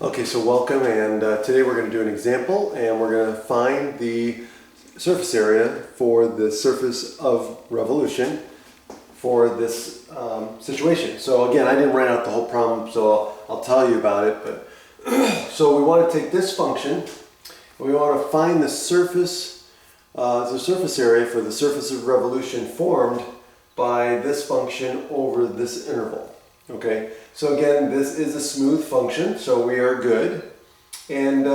Okay, so welcome, and today we're going to do an example, and we're going to find the surface area for the surface of revolution for this situation. So again, I didn't write out the whole problem, so I'll tell you about it. But so we want to take this function, and we want to find the surface area for the surface of revolution formed by this function over this interval. Okay, so again, this is a smooth function, so we are good. And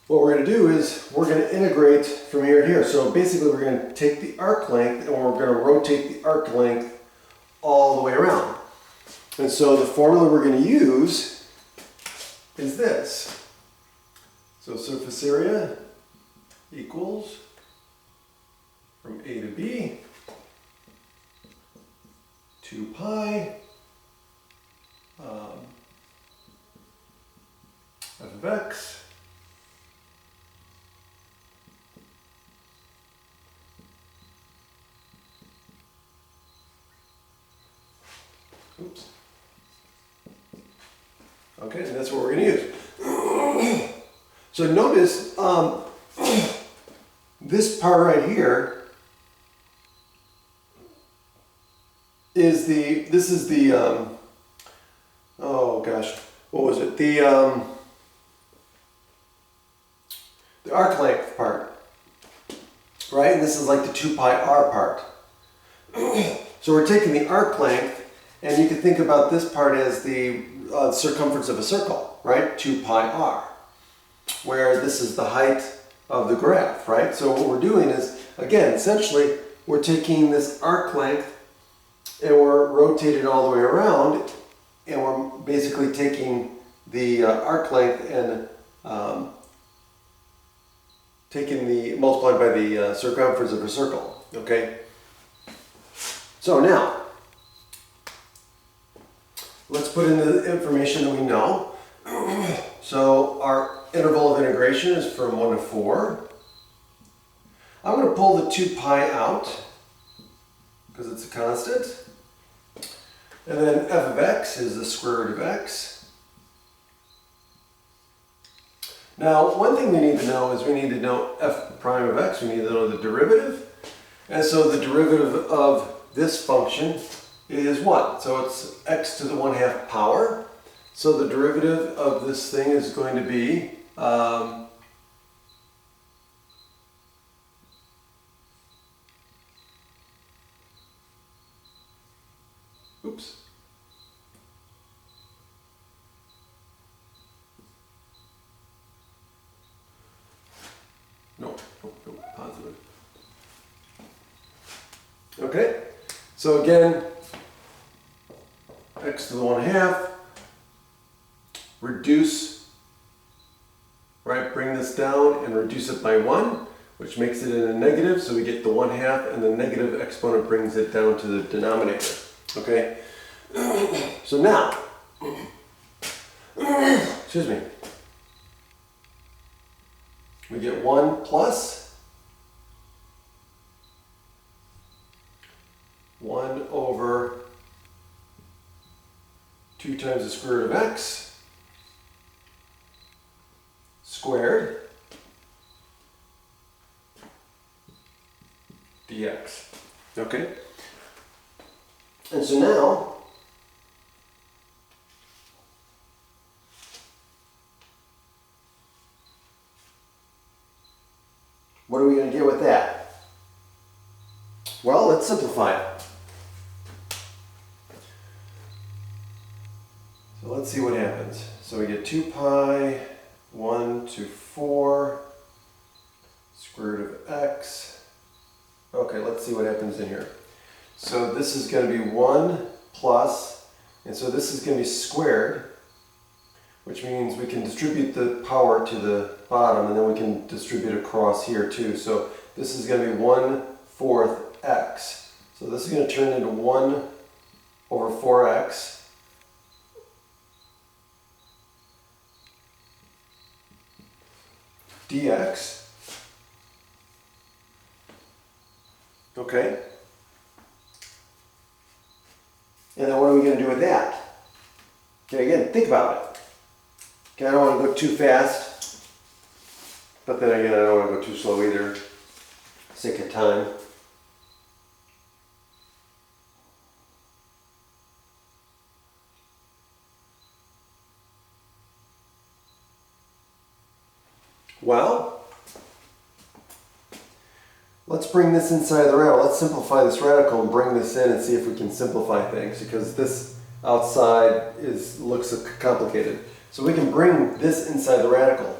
what we're going to do is we're going to integrate from here to here. So basically we're going to take the arc length and we're going to rotate the arc length all the way around. And so the formula we're going to use is this. So surface area equals from A to B 2 pi f of x oops. Okay, and that's what we're going to use. So notice this part right here is the oh gosh, what was it? The arc length part, right? And this is like the 2 pi r part. So we're taking the arc length, and you can think about this part as the circumference of a circle, right? 2 pi r, where this is the height of the graph, right? So what we're doing is, again, essentially, we're taking this arc length and we're rotating all the way around, and we're basically taking the arc length and multiplied by the circumference of a circle. Okay. So now let's put in the information that we know. So our interval of integration is from 1 to 4. I'm going to pull the 2 pi out because it's a constant. And then f of x is the square root of x. Now, one thing we need to know is we need to know f prime of x. We need to know the derivative. And so the derivative of this function is what? So it's x to the 1/2 power. So the derivative of this thing is going to be oops. No, positive. Okay, so again, x to the 1/2, reduce, right, bring this down and reduce it by 1, which makes it in a negative, so we get the 1/2, and the negative exponent brings it down to the denominator. Okay, so now, excuse me, we get 1 plus 1 over 2 times the square root of x squared dx. Okay? And so now, what are we going to get with that? Well, let's simplify it. So let's see what happens. So we get 2 pi 1 to 4 square root of x. Okay, let's see what happens in here. So this is going to be 1 plus, and so this is going to be squared, which means we can distribute the power to the bottom, and then we can distribute across here too. So this is going to be 1/4 x. So this is going to turn into 1 over 4x. dx. Okay. And then what are we going to do with that? Okay, again, think about it. Okay, I don't want to go too fast, but then again, I don't want to go too slow either. Sake of time. Well, let's bring this inside the radical. Let's simplify this radical and bring this in and see if we can simplify things, because this outside looks complicated. So we can bring this inside the radical.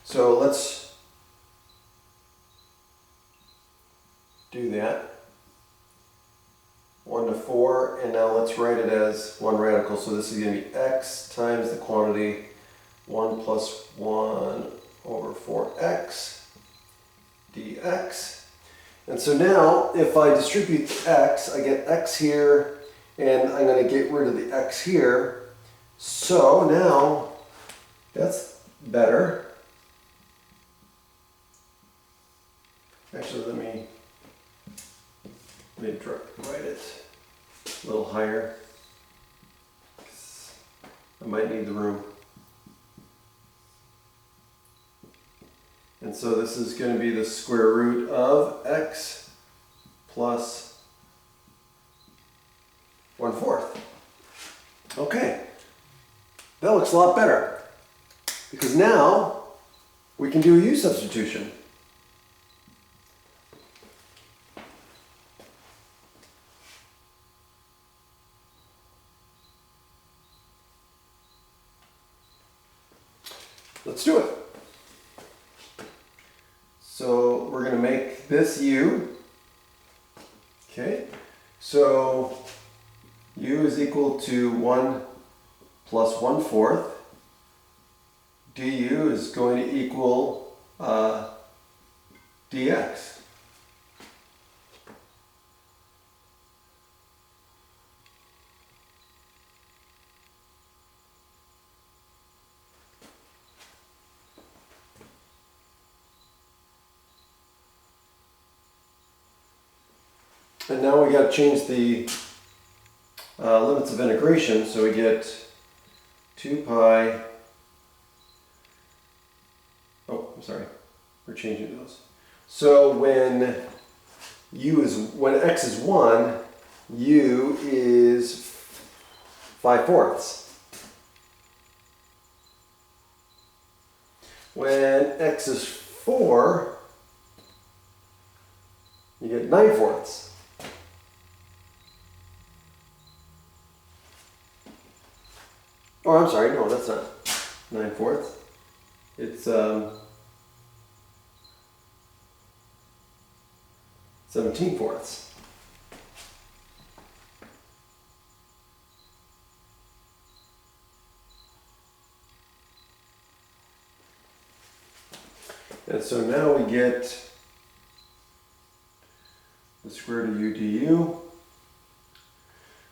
So let's do that. 1 to 4, and now let's write it as one radical. So this is going to be x times the quantity 1 plus 1 over 4x dx. And so now if I distribute x, I get x here, and I'm going to get rid of the x here. So now that's better. Actually, let me write it a little higher. I might need the room. And so this is going to be the square root of x plus 1/4. Okay, that looks a lot better, because now we can do a u substitution. Let's do it. So we're going to make this u. Okay, so u is equal to 1 plus 1/4. du is going to equal dx. And now we got to change the limits of integration, so we get 2 pi, oh, I'm sorry, we're changing those. So when x is 1, u is 5/4. When x is 4, you get 9/4. Oh, I'm sorry, no, that's not 9/4. It's 17/4. And so now we get the square root of u du.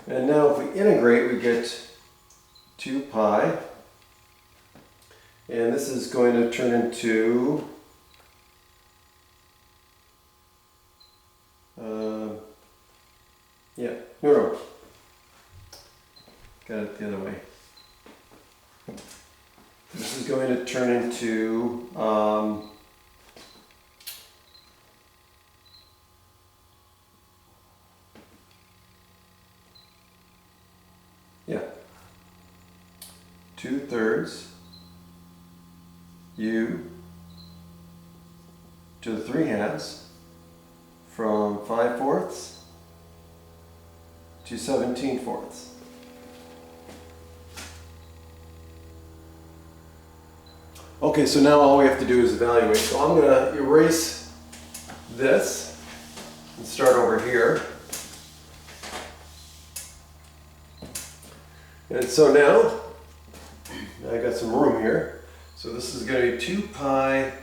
And now if we integrate, we get 2 pi, and this is going to turn into no, got it the other way. This is going to turn into yeah, 2/3 u to the 3/2 from 5/4 to 17/4. Okay, so now all we have to do is evaluate. So I'm going to erase this and start over here. And so now I got some room here. So this is going to be 2 pi.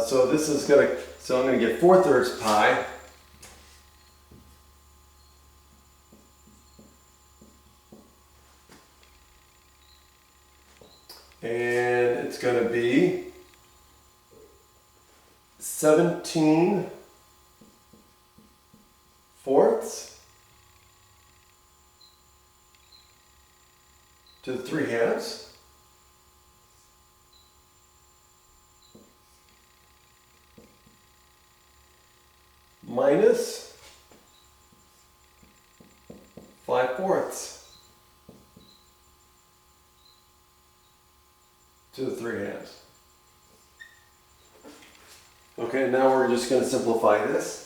So this is going to, so I'm going to get 4/3 pi. And it's going to be 17/4 . to the 3/2 minus 5/4 to the 3/2. Okay, now we're just going to simplify this.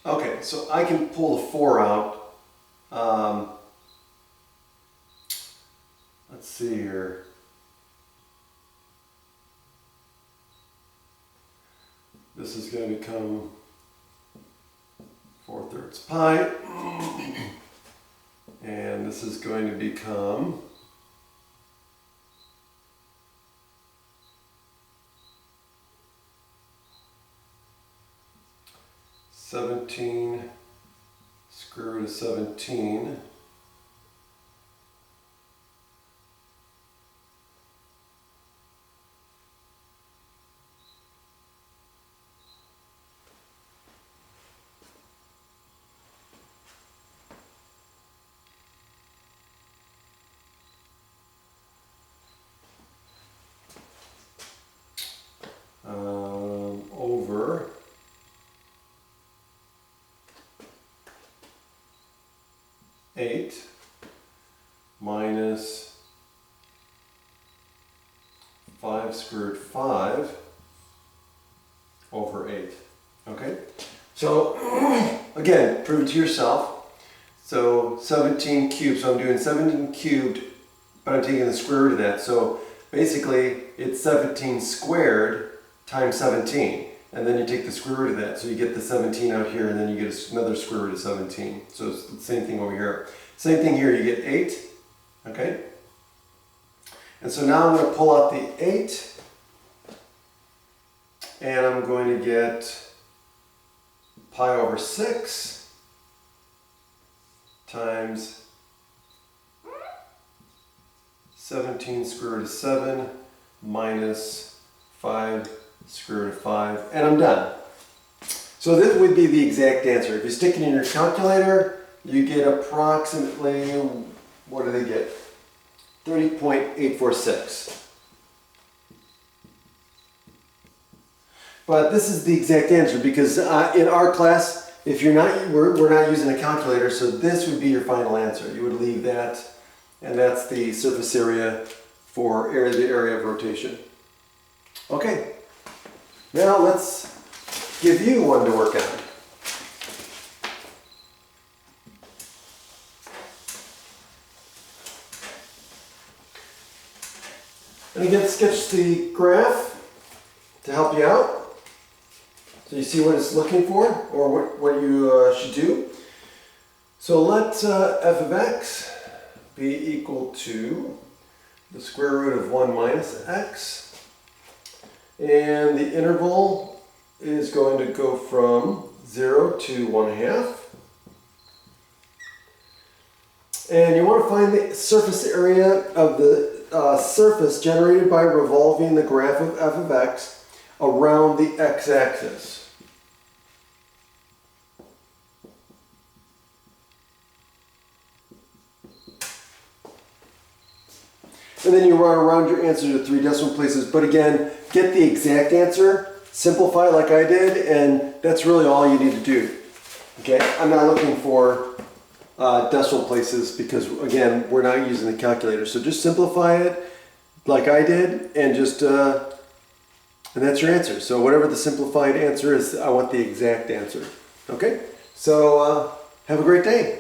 Okay, so I can pull the 4 out. Let's see here. This is going to become 4/3 pi. And this is going to become 17 square root of 17 over 8 minus 5 square root 5 over 8. Okay? So, again, prove it to yourself. So 17 cubed, so I'm doing 17 cubed, but I'm taking the square root of that. So basically, it's 17 squared times 17. And then you take the square root of that. So you get the 17 out here, and then you get another square root of 17. So it's the same thing over here. Same thing here, you get 8. Okay? And so now I'm going to pull out the 8. And I'm going to get pi over 6 times 17 square root of 7 minus 5 square root of 5, and I'm done. So this would be the exact answer. If you stick it in your calculator, you get approximately, what do they get? 30.846. But this is the exact answer because in our class, if you're not, we're not using a calculator, so this would be your final answer. You would leave that, and that's the surface area for the area of rotation. Okay. Now let's give you one to work on. And again, sketch the graph to help you out. So you see what it's looking for, or what you should do. So let f of x be equal to the square root of 1 minus x. And the interval is going to go from 0 to 1/2. And you want to find the surface area of the surface generated by revolving the graph of f of x around the x-axis. And then you run around your answer to 3 decimal places. But again, get the exact answer, simplify it like I did, and that's really all you need to do. Okay, I'm not looking for decimal places because, again, we're not using the calculator. So just simplify it like I did, and just, and that's your answer. So whatever the simplified answer is, I want the exact answer. Okay, so have a great day.